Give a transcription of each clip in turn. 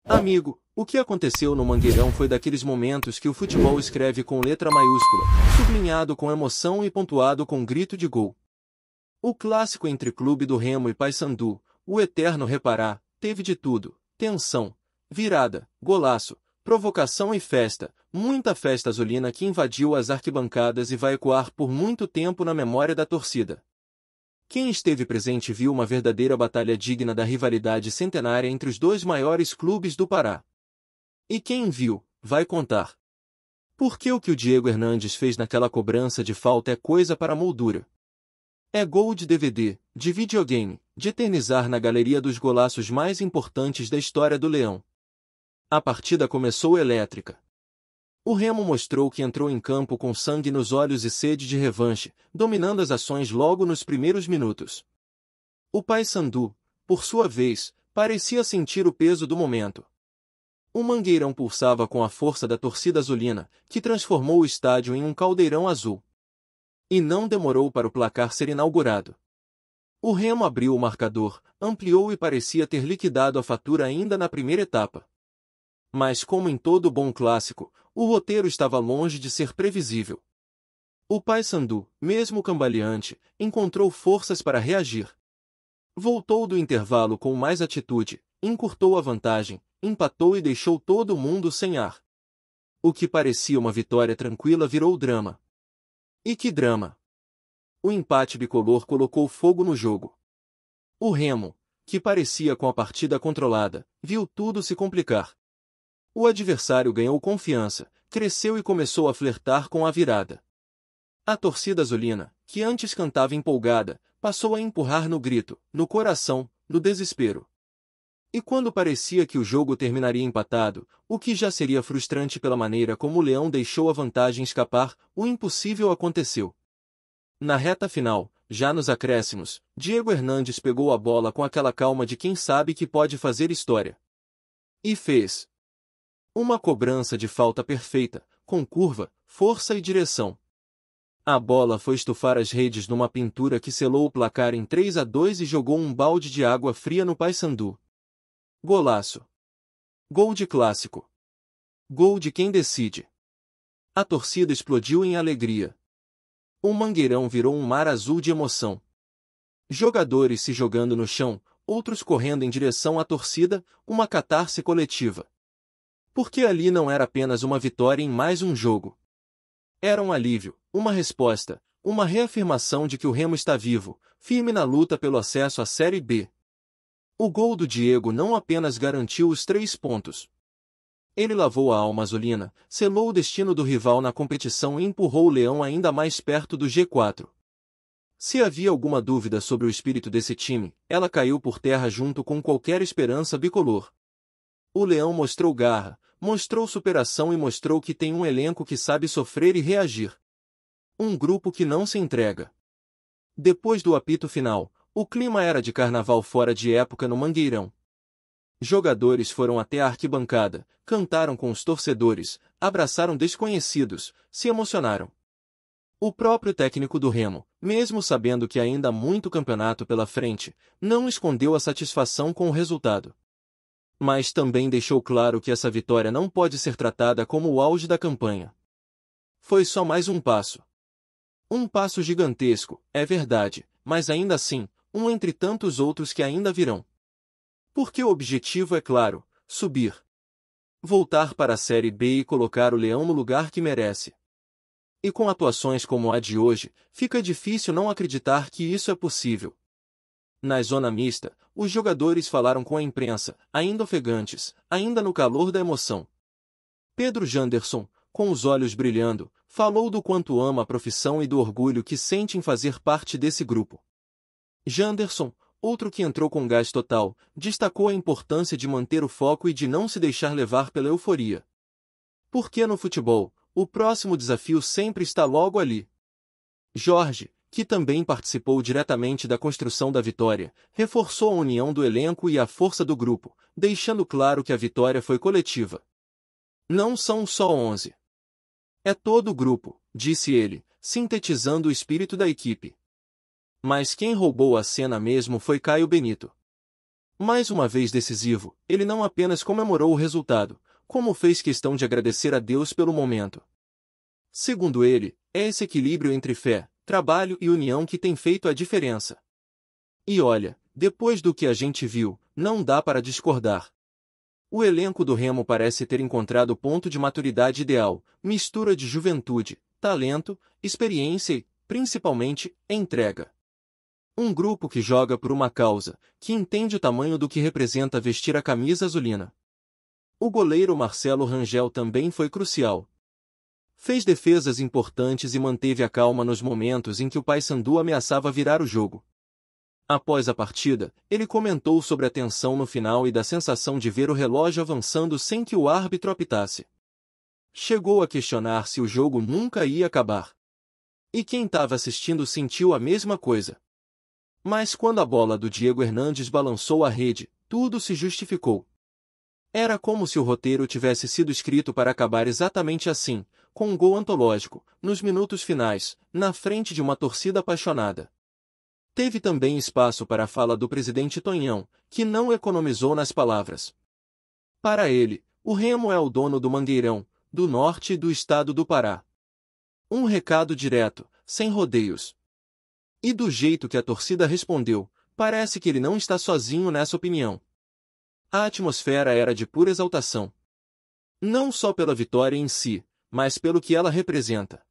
Amigo, o que aconteceu no Mangueirão foi daqueles momentos que o futebol escreve com letra maiúscula, sublinhado com emoção e pontuado com grito de gol. O clássico entre Clube do Remo e Paysandu, o eterno reparar, teve de tudo: tensão, virada, golaço, provocação e festa, muita festa azulina que invadiu as arquibancadas e vai ecoar por muito tempo na memória da torcida. Quem esteve presente viu uma verdadeira batalha digna da rivalidade centenária entre os dois maiores clubes do Pará. E quem viu, vai contar. Porque o que o Diego Hernandes fez naquela cobrança de falta é coisa para moldura. É gol de DVD, de videogame, de eternizar na galeria dos golaços mais importantes da história do Leão. A partida começou elétrica. O Remo mostrou que entrou em campo com sangue nos olhos e sede de revanche, dominando as ações logo nos primeiros minutos. O Paysandu, por sua vez, parecia sentir o peso do momento. O Mangueirão pulsava com a força da torcida azulina, que transformou o estádio em um caldeirão azul. E não demorou para o placar ser inaugurado. O Remo abriu o marcador, ampliou e parecia ter liquidado a fatura ainda na primeira etapa. Mas como em todo bom clássico, o roteiro estava longe de ser previsível. O Paysandu, mesmo cambaleante, encontrou forças para reagir. Voltou do intervalo com mais atitude, encurtou a vantagem, empatou e deixou todo mundo sem ar. O que parecia uma vitória tranquila virou drama. E que drama! O empate bicolor colocou fogo no jogo. O Remo, que parecia com a partida controlada, viu tudo se complicar. O adversário ganhou confiança, cresceu e começou a flertar com a virada. A torcida azulina, que antes cantava empolgada, passou a empurrar no grito, no coração, no desespero. E quando parecia que o jogo terminaria empatado, o que já seria frustrante pela maneira como o Leão deixou a vantagem escapar, o impossível aconteceu. Na reta final, já nos acréscimos, Diego Hernandes pegou a bola com aquela calma de quem sabe que pode fazer história. E fez. Uma cobrança de falta perfeita, com curva, força e direção. A bola foi estufar as redes numa pintura que selou o placar em 3-2 e jogou um balde de água fria no Paysandu. Golaço. Gol de clássico. Gol de quem decide. A torcida explodiu em alegria. O Mangueirão virou um mar azul de emoção. Jogadores se jogando no chão, outros correndo em direção à torcida, uma catarse coletiva. Porque ali não era apenas uma vitória em mais um jogo. Era um alívio, uma resposta, uma reafirmação de que o Remo está vivo, firme na luta pelo acesso à Série B. O gol do Diego não apenas garantiu os 3 pontos. Ele lavou a alma azulina, selou o destino do rival na competição e empurrou o Leão ainda mais perto do G4. Se havia alguma dúvida sobre o espírito desse time, ela caiu por terra junto com qualquer esperança bicolor. O Leão mostrou garra, mostrou superação e mostrou que tem um elenco que sabe sofrer e reagir. Um grupo que não se entrega. Depois do apito final, o clima era de carnaval fora de época no Mangueirão. Jogadores foram até a arquibancada, cantaram com os torcedores, abraçaram desconhecidos, se emocionaram. O próprio técnico do Remo, mesmo sabendo que ainda há muito campeonato pela frente, não escondeu a satisfação com o resultado. Mas também deixou claro que essa vitória não pode ser tratada como o auge da campanha. Foi só mais um passo. Um passo gigantesco, é verdade, mas ainda assim, um entre tantos outros que ainda virão. Porque o objetivo é claro: subir. Voltar para a Série B e colocar o Leão no lugar que merece. E com atuações como a de hoje, fica difícil não acreditar que isso é possível. Na zona mista, os jogadores falaram com a imprensa, ainda ofegantes, ainda no calor da emoção. Pedro Janderson, com os olhos brilhando, falou do quanto ama a profissão e do orgulho que sente em fazer parte desse grupo. Janderson, outro que entrou com gás total, destacou a importância de manter o foco e de não se deixar levar pela euforia. Porque no futebol, o próximo desafio sempre está logo ali. Jorge, que também participou diretamente da construção da vitória, reforçou a união do elenco e a força do grupo, deixando claro que a vitória foi coletiva. Não são só 11. É todo o grupo, disse ele, sintetizando o espírito da equipe. Mas quem roubou a cena mesmo foi Caio Benito. Mais uma vez decisivo, ele não apenas comemorou o resultado, como fez questão de agradecer a Deus pelo momento. Segundo ele, é esse equilíbrio entre fé, trabalho e união que tem feito a diferença. E olha, depois do que a gente viu, não dá para discordar. O elenco do Remo parece ter encontrado o ponto de maturidade ideal, mistura de juventude, talento, experiência e, principalmente, entrega. Um grupo que joga por uma causa, que entende o tamanho do que representa vestir a camisa azulina. O goleiro Marcelo Rangel também foi crucial. Fez defesas importantes e manteve a calma nos momentos em que o Paysandu ameaçava virar o jogo. Após a partida, ele comentou sobre a tensão no final e da sensação de ver o relógio avançando sem que o árbitro apitasse. Chegou a questionar se o jogo nunca ia acabar. E quem estava assistindo sentiu a mesma coisa. Mas quando a bola do Diego Hernandes balançou a rede, tudo se justificou. Era como se o roteiro tivesse sido escrito para acabar exatamente assim, com um gol antológico, nos minutos finais, na frente de uma torcida apaixonada. Teve também espaço para a fala do presidente Tonhão, que não economizou nas palavras. Para ele, o Remo é o dono do Mangueirão, do norte e do estado do Pará. Um recado direto, sem rodeios. E do jeito que a torcida respondeu, parece que ele não está sozinho nessa opinião. A atmosfera era de pura exaltação. Não só pela vitória em si, mas pelo que ela representa.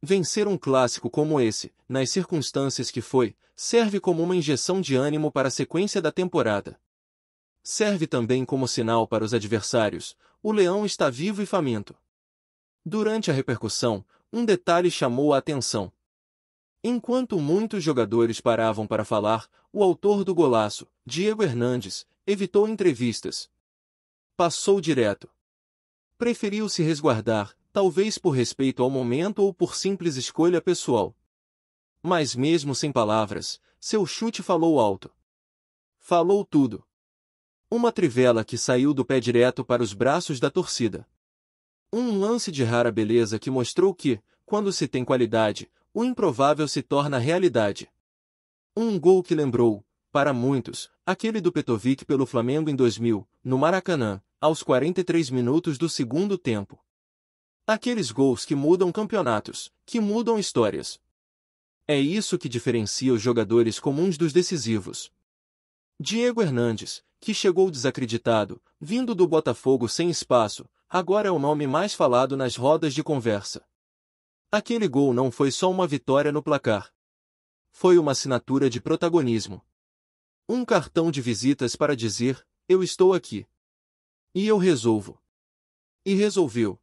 Vencer um clássico como esse, nas circunstâncias que foi, serve como uma injeção de ânimo para a sequência da temporada. Serve também como sinal para os adversários, o Leão está vivo e faminto. Durante a repercussão, um detalhe chamou a atenção. Enquanto muitos jogadores paravam para falar, o autor do golaço, Diego Hernandes, evitou entrevistas. Passou direto. Preferiu se resguardar, talvez por respeito ao momento ou por simples escolha pessoal. Mas mesmo sem palavras, seu chute falou alto. Falou tudo. Uma trivela que saiu do pé direto para os braços da torcida. Um lance de rara beleza que mostrou que, quando se tem qualidade, o improvável se torna realidade. Um gol que lembrou, para muitos, aquele do Petrovic pelo Flamengo em 2000, no Maracanã, aos 43 minutos do segundo tempo. Aqueles gols que mudam campeonatos, que mudam histórias. É isso que diferencia os jogadores comuns dos decisivos. Diego Hernandes, que chegou desacreditado, vindo do Botafogo sem espaço, agora é o nome mais falado nas rodas de conversa. Aquele gol não foi só uma vitória no placar. Foi uma assinatura de protagonismo. Um cartão de visitas para dizer, eu estou aqui. E eu resolvo. E resolveu.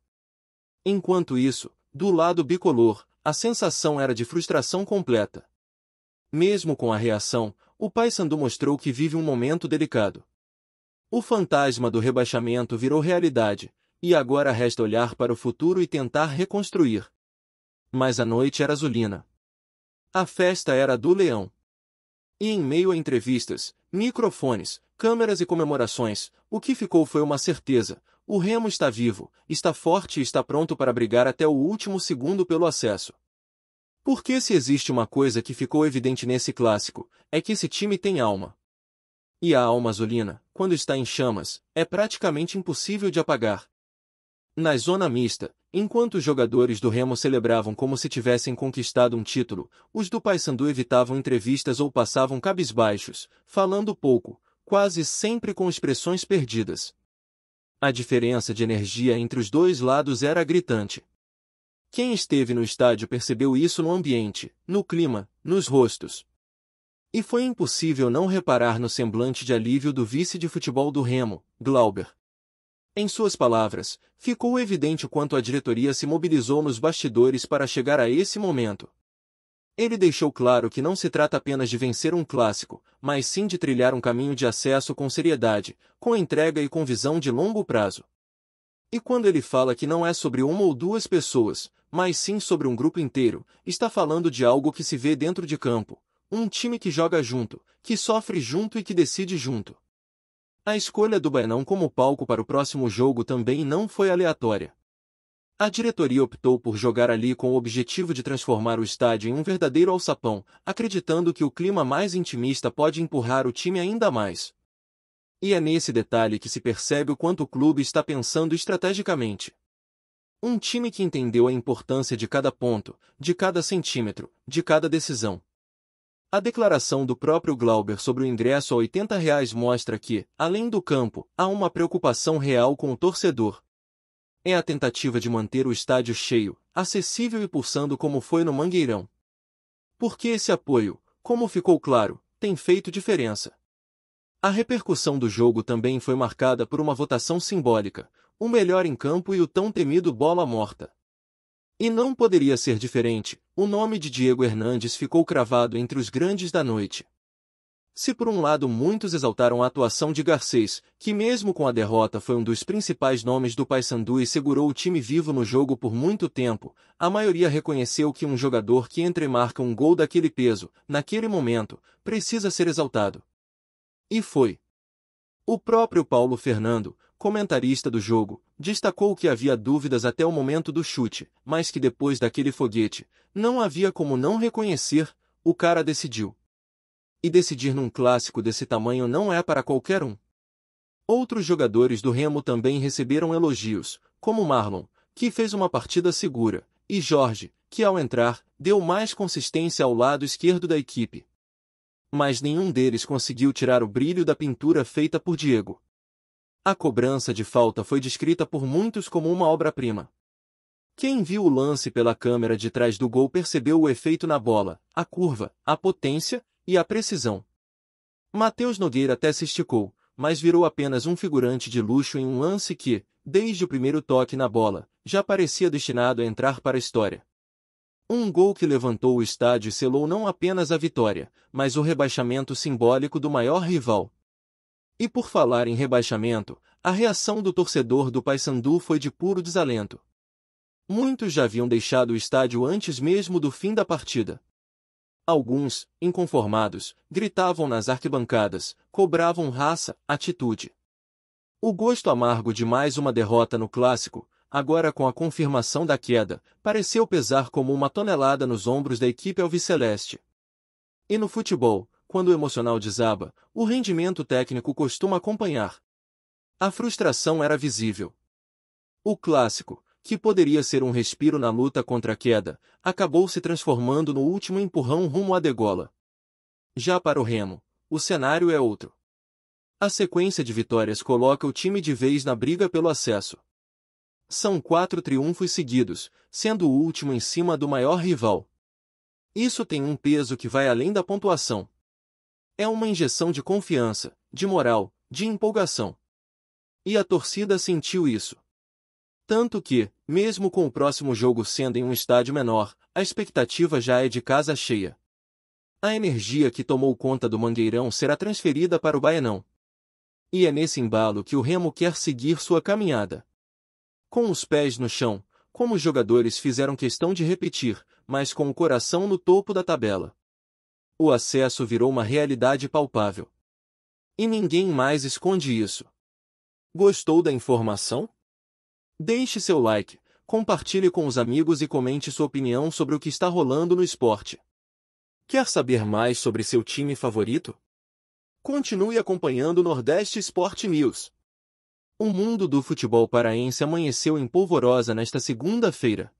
Enquanto isso, do lado bicolor, a sensação era de frustração completa. Mesmo com a reação, o Paysandu mostrou que vive um momento delicado. O fantasma do rebaixamento virou realidade, e agora resta olhar para o futuro e tentar reconstruir. Mas a noite era azulina. A festa era do Leão. E em meio a entrevistas, microfones, câmeras e comemorações, o que ficou foi uma certeza: o Remo está vivo, está forte e está pronto para brigar até o último segundo pelo acesso. Porque se existe uma coisa que ficou evidente nesse clássico, é que esse time tem alma. E a alma azulina, quando está em chamas, é praticamente impossível de apagar. Na zona mista, enquanto os jogadores do Remo celebravam como se tivessem conquistado um título, os do Paysandu evitavam entrevistas ou passavam cabisbaixos, falando pouco, quase sempre com expressões perdidas. A diferença de energia entre os dois lados era gritante. Quem esteve no estádio percebeu isso no ambiente, no clima, nos rostos. E foi impossível não reparar no semblante de alívio do vice de futebol do Remo, Glauber. Em suas palavras, ficou evidente o quanto a diretoria se mobilizou nos bastidores para chegar a esse momento. Ele deixou claro que não se trata apenas de vencer um clássico, mas sim de trilhar um caminho de acesso com seriedade, com entrega e com visão de longo prazo. E quando ele fala que não é sobre uma ou duas pessoas, mas sim sobre um grupo inteiro, está falando de algo que se vê dentro de campo, um time que joga junto, que sofre junto e que decide junto. A escolha do Baenão como palco para o próximo jogo também não foi aleatória. A diretoria optou por jogar ali com o objetivo de transformar o estádio em um verdadeiro alçapão, acreditando que o clima mais intimista pode empurrar o time ainda mais. E é nesse detalhe que se percebe o quanto o clube está pensando estrategicamente. Um time que entendeu a importância de cada ponto, de cada centímetro, de cada decisão. A declaração do próprio Glauber sobre o ingresso a R$ 80 mostra que, além do campo, há uma preocupação real com o torcedor. É a tentativa de manter o estádio cheio, acessível e pulsando como foi no Mangueirão. Porque esse apoio, como ficou claro, tem feito diferença. A repercussão do jogo também foi marcada por uma votação simbólica, o melhor em campo e o tão temido bola morta. E não poderia ser diferente, o nome de Diego Hernandes ficou cravado entre os grandes da noite. Se por um lado muitos exaltaram a atuação de Garcês, que mesmo com a derrota foi um dos principais nomes do Paysandu e segurou o time vivo no jogo por muito tempo, a maioria reconheceu que um jogador que entremarca um gol daquele peso, naquele momento, precisa ser exaltado. E foi. O próprio Paulo Fernando, comentarista do jogo, destacou que havia dúvidas até o momento do chute, mas que depois daquele foguete, não havia como não reconhecer, o cara decidiu. E decidir num clássico desse tamanho não é para qualquer um. Outros jogadores do Remo também receberam elogios, como Marlon, que fez uma partida segura, e Jorge, que ao entrar, deu mais consistência ao lado esquerdo da equipe. Mas nenhum deles conseguiu tirar o brilho da pintura feita por Diego. A cobrança de falta foi descrita por muitos como uma obra-prima. Quem viu o lance pela câmera de trás do gol percebeu o efeito na bola, a curva, a potência e a precisão. Matheus Nogueira até se esticou, mas virou apenas um figurante de luxo em um lance que, desde o primeiro toque na bola, já parecia destinado a entrar para a história. Um gol que levantou o estádio e selou não apenas a vitória, mas o rebaixamento simbólico do maior rival. E por falar em rebaixamento, a reação do torcedor do Paysandu foi de puro desalento. Muitos já haviam deixado o estádio antes mesmo do fim da partida. Alguns, inconformados, gritavam nas arquibancadas, cobravam raça, atitude. O gosto amargo de mais uma derrota no clássico, agora com a confirmação da queda, pareceu pesar como uma tonelada nos ombros da equipe alviceleste. E no futebol, quando o emocional desaba, o rendimento técnico costuma acompanhar. A frustração era visível. O clássico, que poderia ser um respiro na luta contra a queda, acabou se transformando no último empurrão rumo à degola. Já para o Remo, o cenário é outro. A sequência de vitórias coloca o time de vez na briga pelo acesso. São 4 triunfos seguidos, sendo o último em cima do maior rival. Isso tem um peso que vai além da pontuação. É uma injeção de confiança, de moral, de empolgação. E a torcida sentiu isso. Tanto que, mesmo com o próximo jogo sendo em um estádio menor, a expectativa já é de casa cheia. A energia que tomou conta do Mangueirão será transferida para o Baianão. E é nesse embalo que o Remo quer seguir sua caminhada. Com os pés no chão, como os jogadores fizeram questão de repetir, mas com o coração no topo da tabela. O acesso virou uma realidade palpável. E ninguém mais esconde isso. Gostou da informação? Deixe seu like, compartilhe com os amigos e comente sua opinião sobre o que está rolando no esporte. Quer saber mais sobre seu time favorito? Continue acompanhando o Nordeste Sport News. O mundo do futebol paraense amanheceu em polvorosa nesta segunda-feira.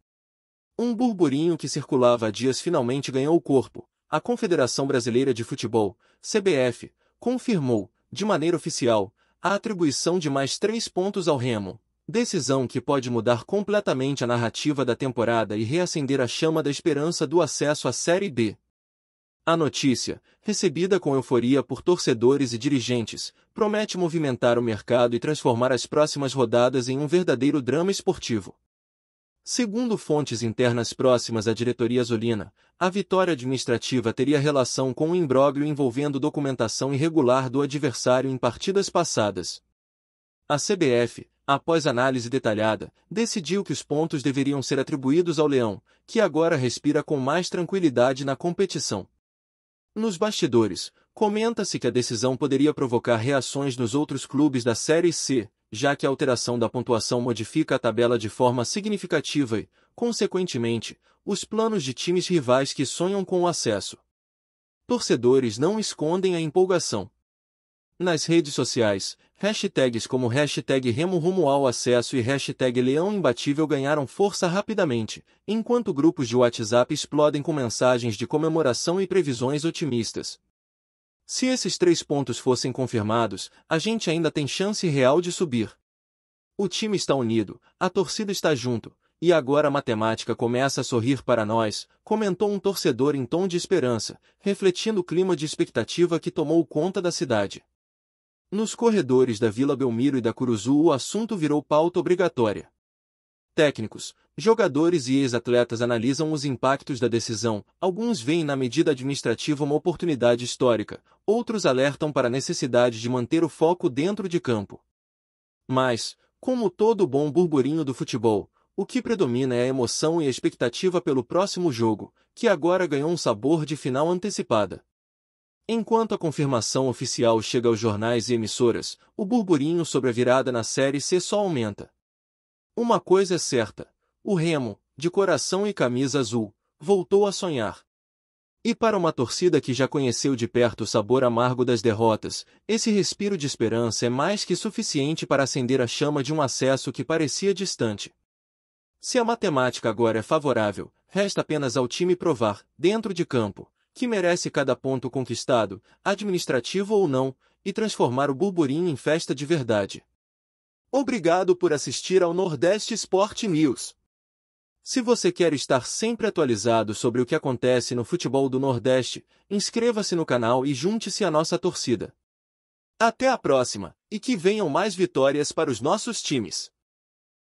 Um burburinho que circulava há dias finalmente ganhou corpo. A Confederação Brasileira de Futebol, CBF, confirmou, de maneira oficial, a atribuição de mais 3 pontos ao Remo. Decisão que pode mudar completamente a narrativa da temporada e reacender a chama da esperança do acesso à Série B. A notícia, recebida com euforia por torcedores e dirigentes, promete movimentar o mercado e transformar as próximas rodadas em um verdadeiro drama esportivo. Segundo fontes internas próximas à diretoria azulina, a vitória administrativa teria relação com um imbróglio envolvendo documentação irregular do adversário em partidas passadas. A CBF, após análise detalhada, decidiu que os pontos deveriam ser atribuídos ao Leão, que agora respira com mais tranquilidade na competição. Nos bastidores, comenta-se que a decisão poderia provocar reações nos outros clubes da Série C, já que a alteração da pontuação modifica a tabela de forma significativa e, consequentemente, os planos de times rivais que sonham com o acesso. Torcedores não escondem a empolgação. Nas redes sociais, hashtags como hashtag Remo rumo ao acesso e hashtag Leão Imbatível ganharam força rapidamente, enquanto grupos de WhatsApp explodem com mensagens de comemoração e previsões otimistas. Se esses 3 pontos fossem confirmados, a gente ainda tem chance real de subir. O time está unido, a torcida está junto, e agora a matemática começa a sorrir para nós, comentou um torcedor em tom de esperança, refletindo o clima de expectativa que tomou conta da cidade. Nos corredores da Vila Belmiro e da Curuzu o assunto virou pauta obrigatória. Técnicos, jogadores e ex-atletas analisam os impactos da decisão, alguns veem na medida administrativa uma oportunidade histórica, outros alertam para a necessidade de manter o foco dentro de campo. Mas, como todo bom burburinho do futebol, o que predomina é a emoção e a expectativa pelo próximo jogo, que agora ganhou um sabor de final antecipada. Enquanto a confirmação oficial chega aos jornais e emissoras, o burburinho sobre a virada na Série C só aumenta. Uma coisa é certa: o Remo, de coração e camisa azul, voltou a sonhar. E para uma torcida que já conheceu de perto o sabor amargo das derrotas, esse respiro de esperança é mais que suficiente para acender a chama de um acesso que parecia distante. Se a matemática agora é favorável, resta apenas ao time provar, dentro de campo, que merece cada ponto conquistado, administrativo ou não, e transformar o burburinho em festa de verdade. Obrigado por assistir ao Nordeste Sport News. Se você quer estar sempre atualizado sobre o que acontece no futebol do Nordeste, inscreva-se no canal e junte-se à nossa torcida. Até a próxima, e que venham mais vitórias para os nossos times.